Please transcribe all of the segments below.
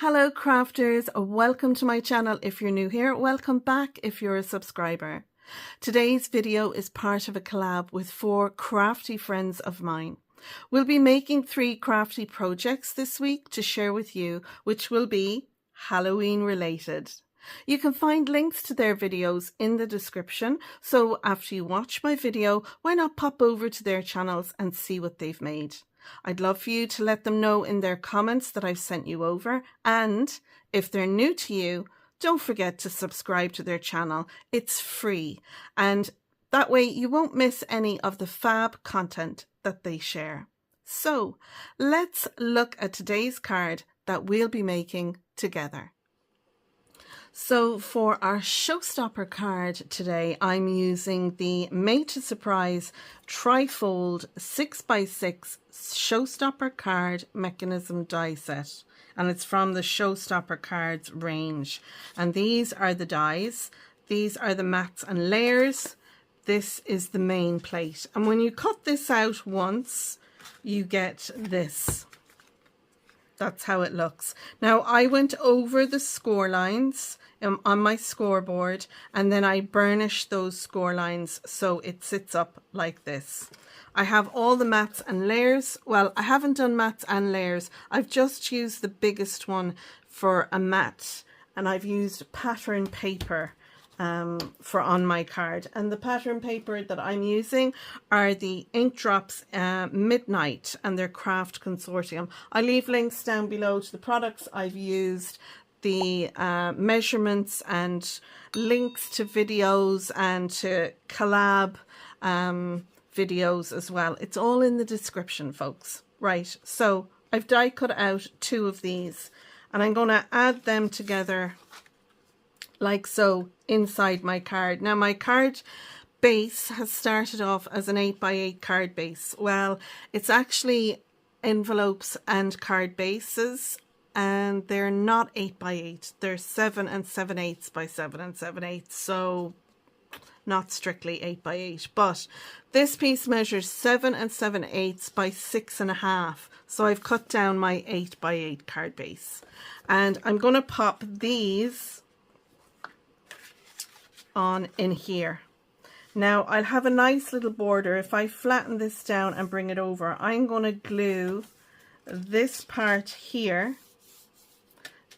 Hello crafters, welcome to my channel if you're new here, welcome back if you're a subscriber. Today's video is part of a collab with 4 crafty friends of mine. We'll be making 3 crafty projects this week to share with you, which will be Halloween related. You can find links to their videos in the description, so after you watch my video, why not pop over to their channels and see what they've made. I'd love for you to let them know in their comments that I've sent you over, and if they're new to you, don't forget to subscribe to their channel. It's free, and that way you won't miss any of the fab content that they share. So let's look at today's card that we'll be making together. So for our Showstopper card today, I'm using the Made to Surprise Trifold 6x6 Showstopper card mechanism die set. And it's from the Showstopper cards range. And these are the dies. These are the mats and layers. This is the main plate. And when you cut this out once, you get this. That's how it looks. Now, I went over the score lines on my scoreboard, and then I burnished those score lines so it sits up like this. I have all the mats and layers. Well, I haven't done mats and layers. I've just used the biggest one for a mat, and I've used pattern paper for on my card. And the pattern paper that I'm using are the Ink Drops Midnight and their Craft Consortium. I leave links down below to the products I've used, the measurements and links to videos and to collab videos as well. It's all in the description, folks. Right, so I've die cut out 2 of these, and I'm going to add them together like so inside my card. Now, my card base has started off as an 8x8 card base. Well, it's actually envelopes and card bases, and they're not 8x8. They're 7 7/8 by 7 7/8, so not strictly 8x8. But this piece measures 7 7/8 by 6.5. So I've cut down my 8x8 card base, and I'm going to pop these on in here. Now, I'll have a nice little border. If I flatten this down and bring it over, I'm going to glue this part here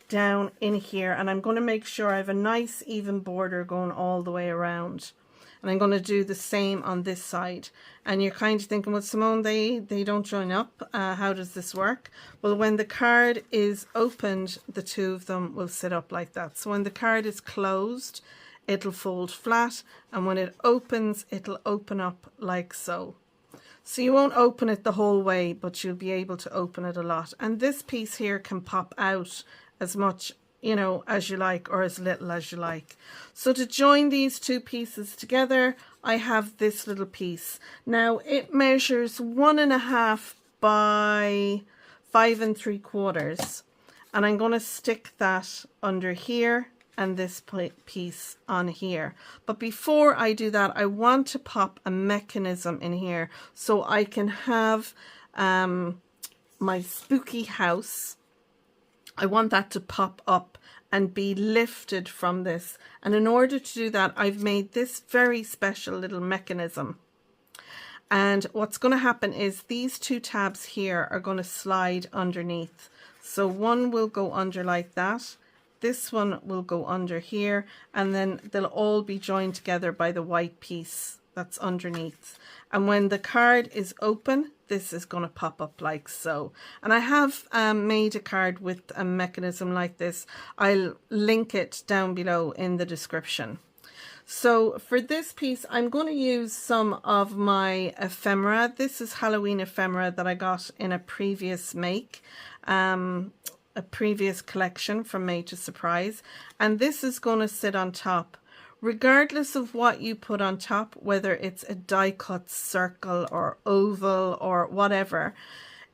down in here, and I'm going to make sure I have a nice even border going all the way around. And I'm going to do the same on this side. And you're kind of thinking, well, Simone, they don't join up. How does this work? Well, when the card is opened, the 2 of them will sit up like that. So when the card is closed, it'll fold flat, and when it opens, it'll open up like so. So you won't open it the whole way, but you'll be able to open it a lot. And this piece here can pop out as much, you know, as you like, or as little as you like. So to join these 2 pieces together, I have this little piece. Now, it measures 1.5 by 5 3/4, and I'm going to stick that under here and this piece on here. But before I do that, I want to pop a mechanism in here so I can have my spooky house. I want that to pop up and be lifted from this. And in order to do that, I've made this very special little mechanism. And what's going to happen is these 2 tabs here are going to slide underneath. So one will go under like that. This one will go under here, and then they'll all be joined together by the white piece that's underneath. And when the card is open, this is going to pop up like so. And I have made a card with a mechanism like this. I'll link it down below in the description. So for this piece, I'm going to use some of my ephemera. This is Halloween ephemera that I got in a previous make. A previous collection from Made to Surprise, and this is going to sit on top. Regardless of what you put on top, whether it's a die cut circle or oval or whatever,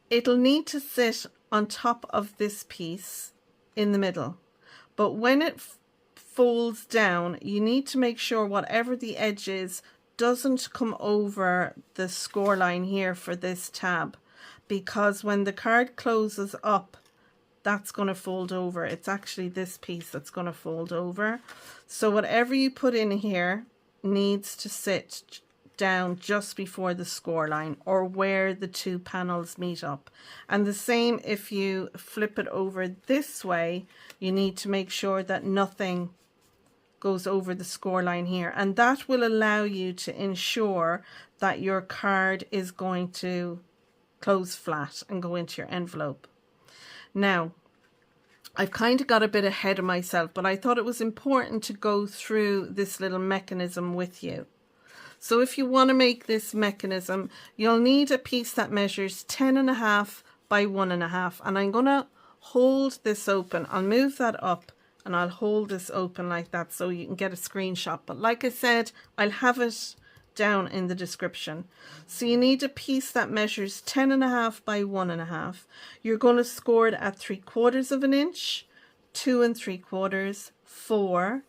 it'll need to sit on top of this piece in the middle. But when it folds down, you need to make sure whatever the edge is doesn't come over the score line here for this tab, because when the card closes up, that's going to fold over. It's actually this piece that's going to fold over. So whatever you put in here needs to sit down just before the score line, or where the two panels meet up. And the same if you flip it over this way, you need to make sure that nothing goes over the score line here, and that will allow you to ensure that your card is going to close flat and go into your envelope. Now, I've kind of got a bit ahead of myself, but I thought it was important to go through this little mechanism with you. So if you want to make this mechanism, you'll need a piece that measures 10.5 by 1.5, and I'm going to hold this open. I'll move that up and I'll hold this open like that so you can get a screenshot. But like I said, I'll have it down in the description. So you need a piece that measures 10.5 by 1.5. You're going to score it at 3/4 of an inch, 2 3/4, 4,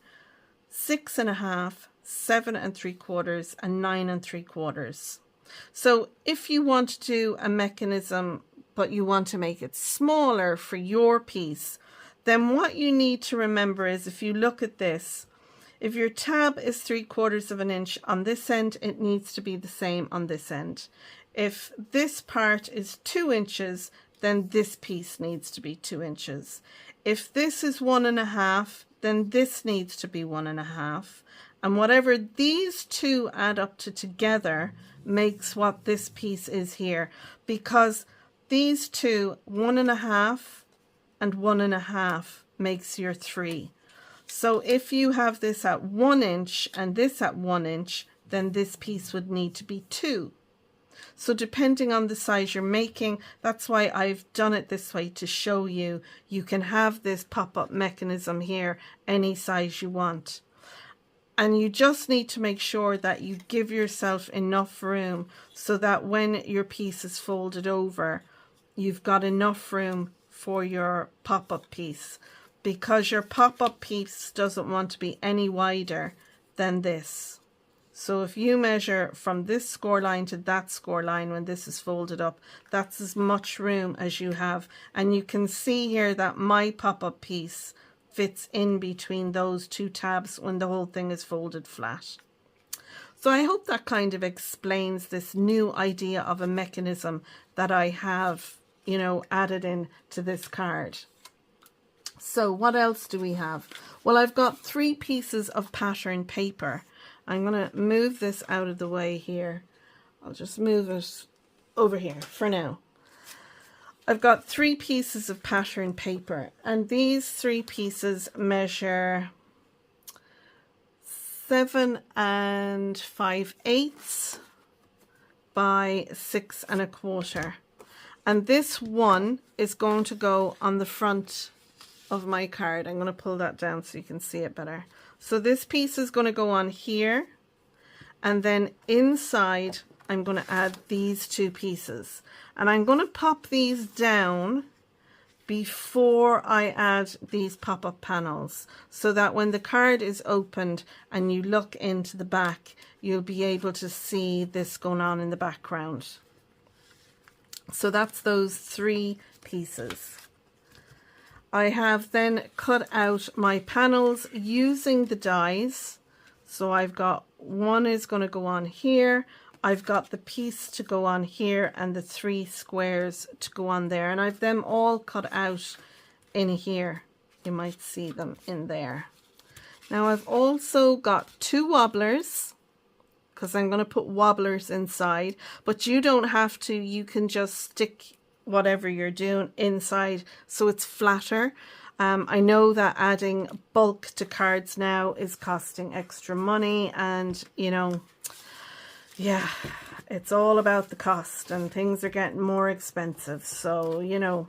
6.5, 7 3/4, and 9 3/4. So if you want to do a mechanism but you want to make it smaller for your piece, then what you need to remember is, if you look at this, if your tab is 3/4 of an inch on this end, it needs to be the same on this end. If this part is 2 inches, then this piece needs to be 2 inches. If this is 1.5, then this needs to be 1.5. And whatever these two add up to together makes what this piece is here, because these two, 1.5 and 1.5, makes your 3. So if you have this at 1 inch and this at 1 inch, then this piece would need to be 2. So depending on the size you're making, that's why I've done it this way, to show you, you can have this pop-up mechanism here any size you want. And you just need to make sure that you give yourself enough room so that when your piece is folded over, you've got enough room for your pop-up piece, because your pop-up piece doesn't want to be any wider than this. So if you measure from this score line to that score line when this is folded up, that's as much room as you have. And you can see here that my pop-up piece fits in between those two tabs when the whole thing is folded flat. So I hope that kind of explains this new idea of a mechanism that I have, you know, added in to this card. So what else do we have? Well, I've got 3 pieces of pattern paper. I'm going to move this out of the way here. I'll just move it over here for now. I've got 3 pieces of pattern paper, and these 3 pieces measure 7 5/8 by 6 1/4. And this one is going to go on the front of my card. I'm going to pull that down so you can see it better. So this piece is going to go on here, and then inside I'm going to add these 2 pieces, and I'm going to pop these down before I add these pop-up panels, so that when the card is opened and you look into the back, you'll be able to see this going on in the background. So that's those 3 pieces. I have then cut out my panels using the dies. So I've got one is going to go on here. I've got the piece to go on here and the 3 squares to go on there. And I've them all cut out in here. You might see them in there. Now I've also got 2 wobblers, because I'm going to put wobblers inside, but you don't have to. You can just stick whatever you're doing inside so it's flatter. I know that adding bulk to cards now is costing extra money, and you know, yeah, it's all about the cost and things are getting more expensive. So, you know,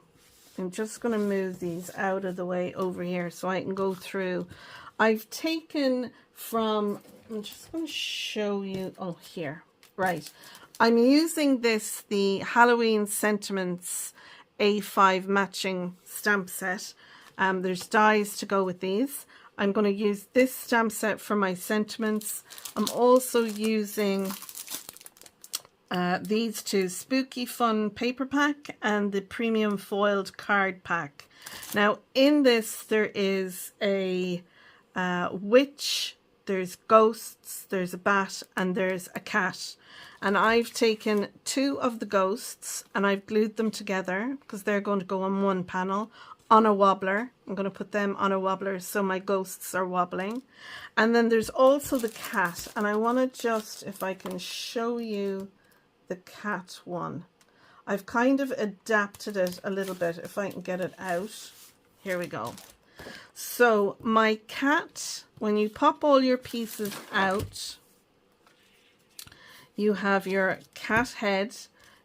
I'm just going to move these out of the way over here so I can go through. I've taken from, I'm just going to show you, oh, here, right. I'm using this, the Halloween Sentiments A5 matching stamp set. There's dies to go with these. I'm going to use this stamp set for my sentiments. I'm also using these two, Spooky Fun paper pack and the premium foiled card pack. Now in this there is a witch, there's ghosts, there's a bat, and there's a cat. And I've taken 2 of the ghosts and I've glued them together because they're going to go on one panel on a wobbler. I'm going to put them on a wobbler so my ghosts are wobbling. And then there's also the cat, and I want to just, if I can show you the cat one. I've kind of adapted it a little bit, if I can get it out. Here we go. So my cat, when you pop all your pieces out, you have your cat head,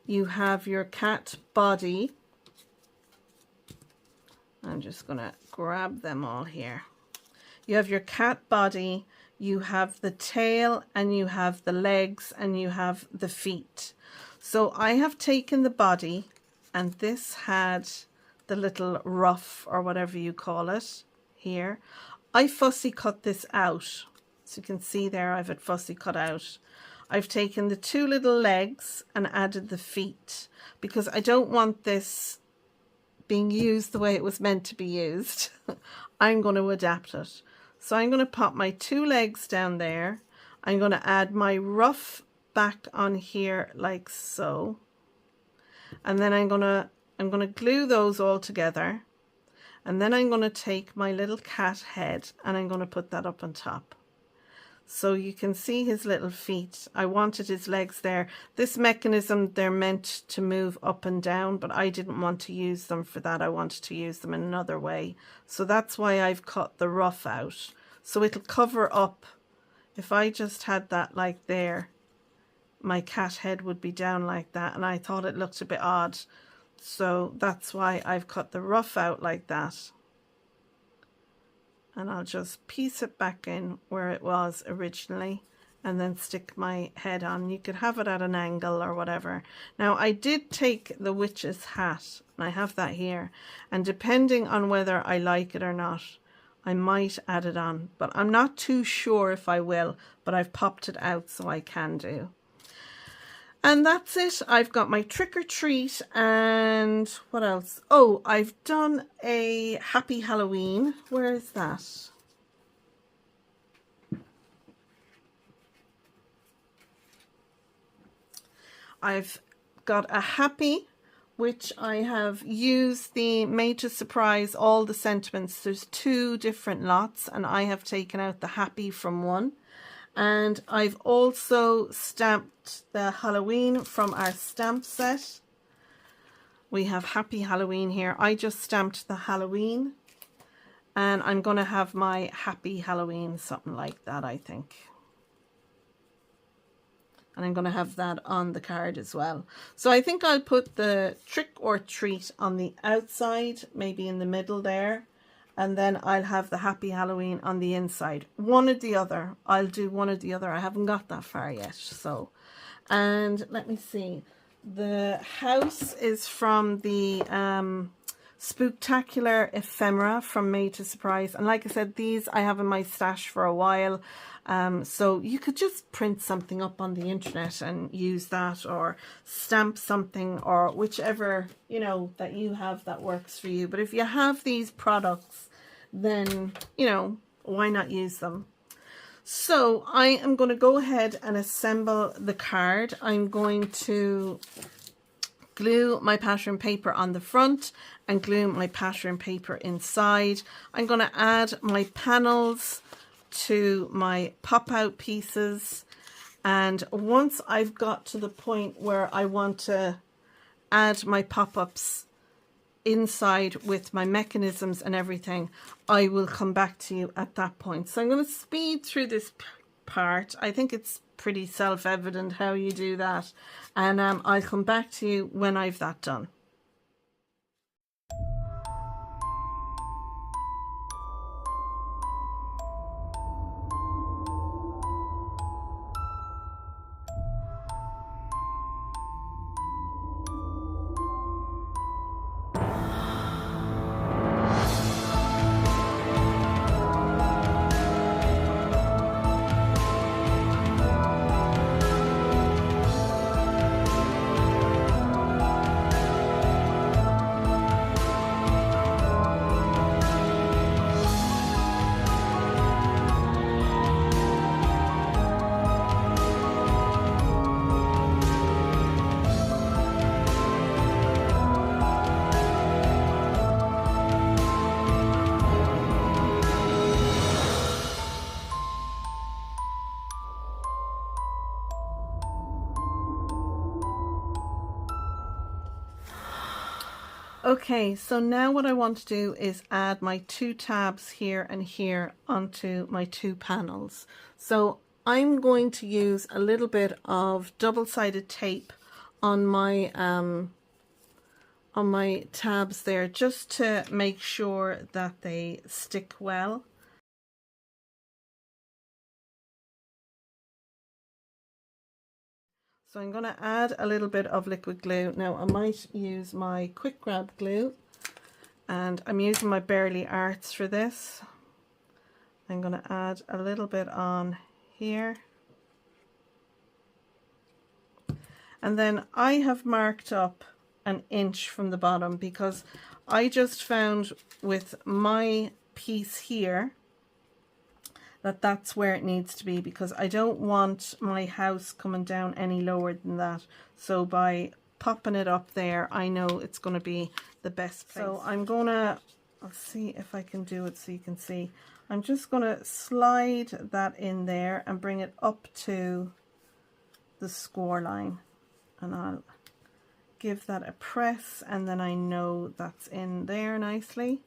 you have your cat body. I'm just going to grab them all here. You have your cat body, you have the tail, and you have the legs, and you have the feet. So I have taken the body, and this had the little ruff, or whatever you call it, here. I fussy cut this out. So you can see there I've had fussy cut out. I've taken the 2 little legs and added the feet, because I don't want this being used the way it was meant to be used. I'm going to adapt it. So I'm going to pop my 2 legs down there. I'm going to add my ruff back on here like so. And then I'm going to glue those all together. And then I'm going to take my little cat head and I'm going to put that up on top. So you can see his little feet. I wanted his legs there. This mechanism, they're meant to move up and down, but I didn't want to use them for that. I wanted to use them in another way. So that's why I've cut the ruff out. So it'll cover up. If I just had that like there, my cat head would be down like that, and I thought it looked a bit odd. So that's why I've cut the ruff out like that. And I'll just piece it back in where it was originally and then stick my head on. You could have it at an angle or whatever. Now I did take the witch's hat, and I have that here, and depending on whether I like it or not, I might add it on, but I'm not too sure if I will, but I've popped it out so I can do. And that's it. I've got my trick or treat, and what else? Oh, I've done a happy Halloween. Where is that? I've got a happy, which I have used the Made to Surprise All the Sentiments. There's 2 different lots, and I have taken out the happy from one. And I've also stamped the Halloween from our stamp set. We have Happy Halloween here. I just stamped the Halloween, and I'm going to have my Happy Halloween, something like that, I think. And I'm going to have that on the card as well. So I think I'll put the trick or treat on the outside, maybe in the middle there. And then I'll have the Happy Halloween on the inside. One or the other. I'll do one or the other. I haven't got that far yet. So, and let me see. The house is from the Spooktacular Ephemera from Made to Surprise. And like I said, these I have in my stash for a while. So you could just print something up on the internet and use that, or stamp something, or whichever, you know, that you have that works for you. But if you have these products, then, you know, why not use them? So I am going to go ahead and assemble the card. I'm going to glue my pattern paper on the front and glue my pattern paper inside. I'm going to add my panels to my pop-out pieces, and once I've got to the point where I want to add my pop-ups inside with my mechanisms and everything, I will come back to you at that point. So I'm going to speed through this part. I think it's pretty self-evident how you do that, and I'll come back to you when I've that done. Okay, so now what I want to do is add my 2 tabs here and here onto my 2 panels. So I'm going to use a little bit of double-sided tape on my tabs there, just to make sure that they stick well. So I'm going to add a little bit of liquid glue. Now I might use my quick grab glue, and I'm using my Barely Arts for this. I'm going to add a little bit on here. And then I have marked up an inch from the bottom, because I just found with my piece here that that's where it needs to be, because I don't want my house coming down any lower than that. So by popping it up there, I know it's going to be the best place. So I'm gonna, I'll see if I can do it so you can see. I'm just going to slide that in there and bring it up to the score line, and I'll give that a press, and then I know that's in there nicely.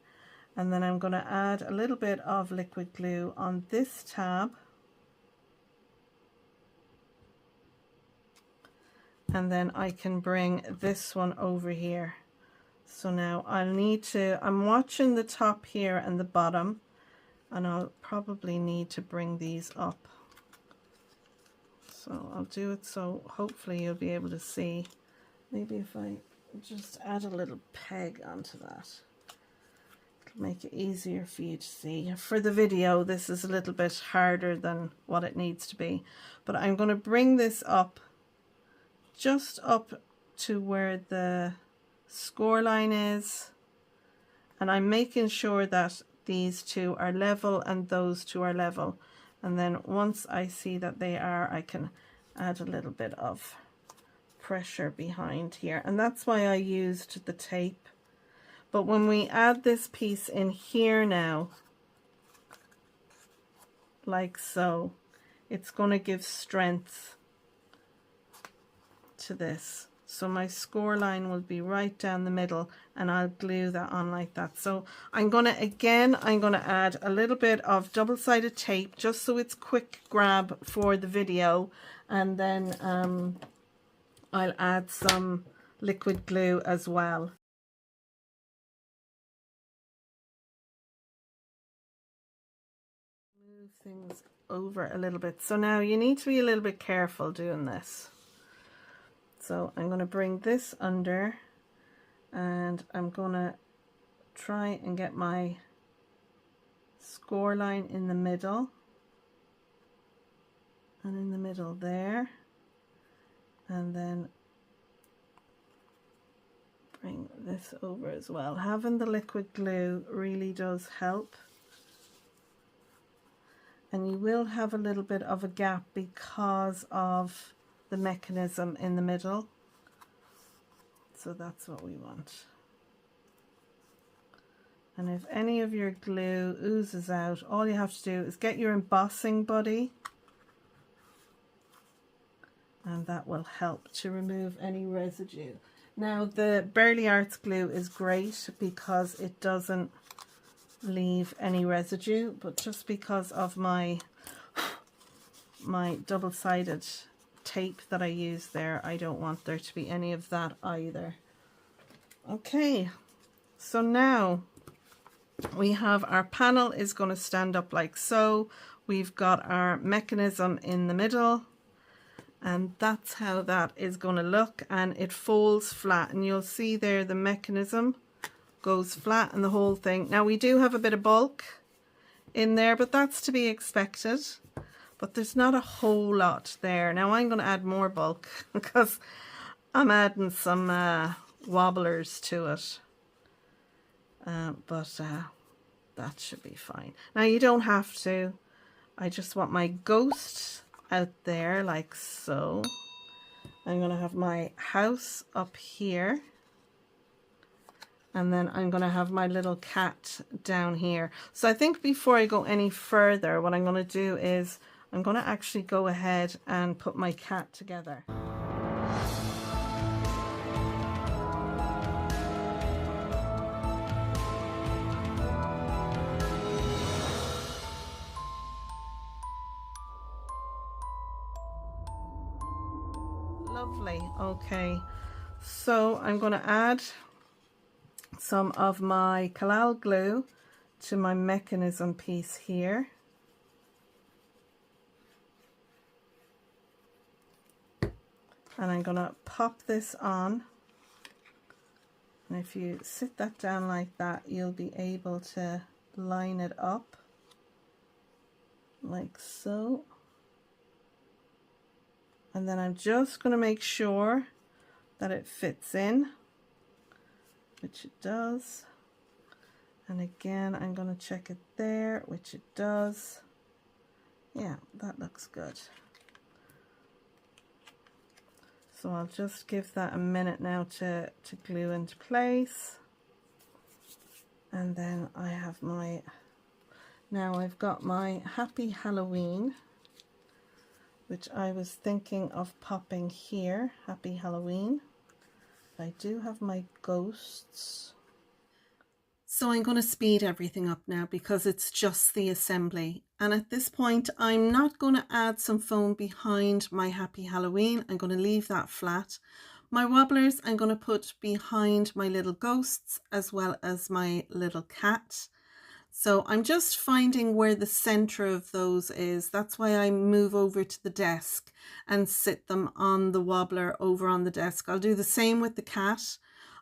And then I'm going to add a little bit of liquid glue on this tab, and then I can bring this one over here. So now I'll need to, I'm watching the top here and the bottom, and I'll probably need to bring these up. So I'll do it so hopefully you'll be able to see. Maybe if I just add a little peg onto that, it'll make it easier for you to see. For the video, this is a little bit harder than what it needs to be, but I'm going to bring this up, just up to where the score line is, and I'm making sure that these two are level and those two are level. And then once I see that they are, I can add a little bit of pressure behind here, and that's why I used the tape. But when we add this piece in here now, like so, it's going to give strength to this. So my score line will be right down the middle, and I'll glue that on like that. So I'm going to add a little bit of double-sided tape, just so it's quick grab for the video, and then I'll add some liquid glue as well. Move things over a little bit. So now you need to be a little bit careful doing this. So I'm going to bring this under, and I'm going to try and get my score line in the middle, and in the middle there, and then bring this over as well. Having the liquid glue really does help, and you will have a little bit of a gap because of the mechanism in the middle, so that's what we want. And if any of your glue oozes out, all you have to do is get your embossing buddy, and that will help to remove any residue. Now the Barely Arts glue is great because it doesn't leave any residue, but just because of my double-sided tape that I use there, I don't want there to be any of that either. Okay, so now we have our panel is going to stand up like so. We've got our mechanism in the middle, and that's how that is going to look, and it folds flat, and you'll see there the mechanism goes flat and the whole thing. Now we do have a bit of bulk in there, but that's to be expected. But there's not a whole lot there. Now I'm going to add more bulk because I'm adding some wobblers to it. But that should be fine. Now you don't have to. I just want my ghost out there like so. I'm going to have my house up here. And then I'm going to have my little cat down here. So I think before I go any further, what I'm going to do is I'm going to actually go ahead and put my cat together. Lovely. Okay, so I'm going to add some of my Collab glue to my mechanism piece here. And I'm going to pop this on. And if you sit that down like that, you'll be able to line it up like so. And then I'm just going to make sure that it fits in, which it does. And again, I'm going to check it there, which it does. Yeah, that looks good. So I'll just give that a minute now to glue into place. And then I have my, now I've got my Happy Halloween, which I was thinking of popping here. Happy Halloween. I do have my ghosts. So I'm going to speed everything up now because it's just the assembly. And at this point, I'm not going to add some foam behind my Happy Halloween. I'm going to leave that flat. My wobblers I'm going to put behind my little ghosts as well as my little cat. So I'm just finding where the center of those is. That's why I move over to the desk and sit them on the wobbler over on the desk. I'll do the same with the cat.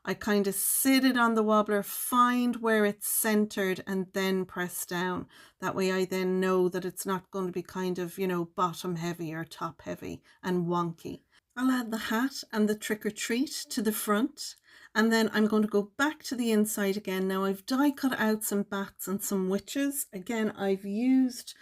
I kind of sit it on the wobbler, find where it's centered and then press down. That way I then know that it's not going to be kind of, you know, bottom heavy or top heavy and wonky. I'll add the hat and the trick or treat to the front. And then I'm going to go back to the inside again. Now I've die cut out some bats and some witches. Again, I've used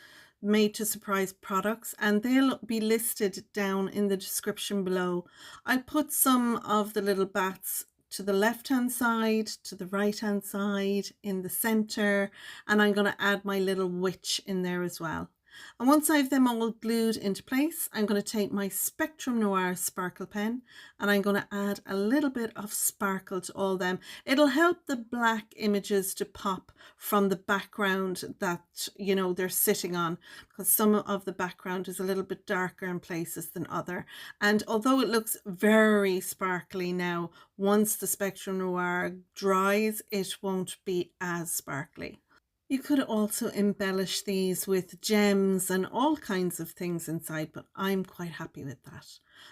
Made to Surprise products and they'll be listed down in the description below. I put some of the little bats to the left hand side, to the right hand side, in the center, and I'm going to add my little witch in there as well. And once I have them all glued into place, I'm going to take my Spectrum Noir sparkle pen and I'm going to add a little bit of sparkle to all them. It'll help the black images to pop from the background that, you know, they're sitting on, because some of the background is a little bit darker in places than other. And although it looks very sparkly now, once the Spectrum Noir dries, it won't be as sparkly. You could also embellish these with gems and all kinds of things inside, but I'm quite happy with that.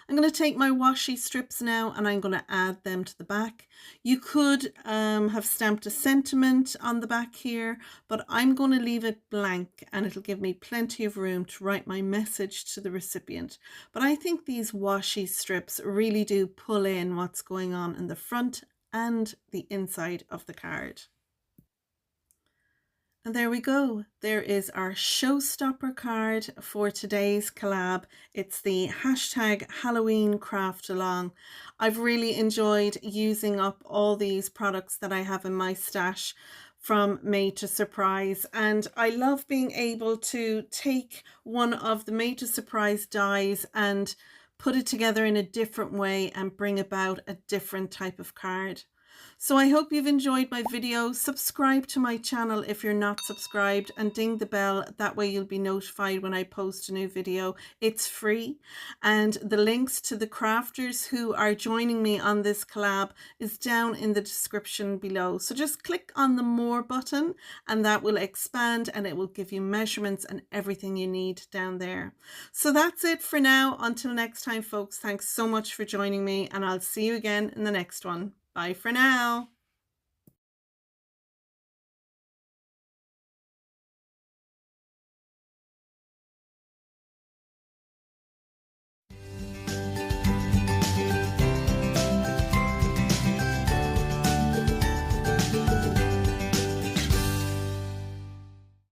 I'm going to take my washi strips now and I'm going to add them to the back. You could have stamped a sentiment on the back here, but I'm going to leave it blank and it'll give me plenty of room to write my message to the recipient. But I think these washi strips really do pull in what's going on in the front and the inside of the card. And there we go. There is our Showstopper card for today's collab. It's the hashtag Halloween craft along. I've really enjoyed using up all these products that I have in my stash from Made to Surprise, and I love being able to take one of the Made to Surprise dies and put it together in a different way and bring about a different type of card. So I hope you've enjoyed my video. Subscribe to my channel if you're not subscribed and ding the bell. That way you'll be notified when I post a new video. It's free. And the links to the crafters who are joining me on this collab is down in the description below. So just click on the more button and that will expand and it will give you measurements and everything you need down there. So that's it for now. Until next time, folks, thanks so much for joining me and I'll see you again in the next one. Bye for now.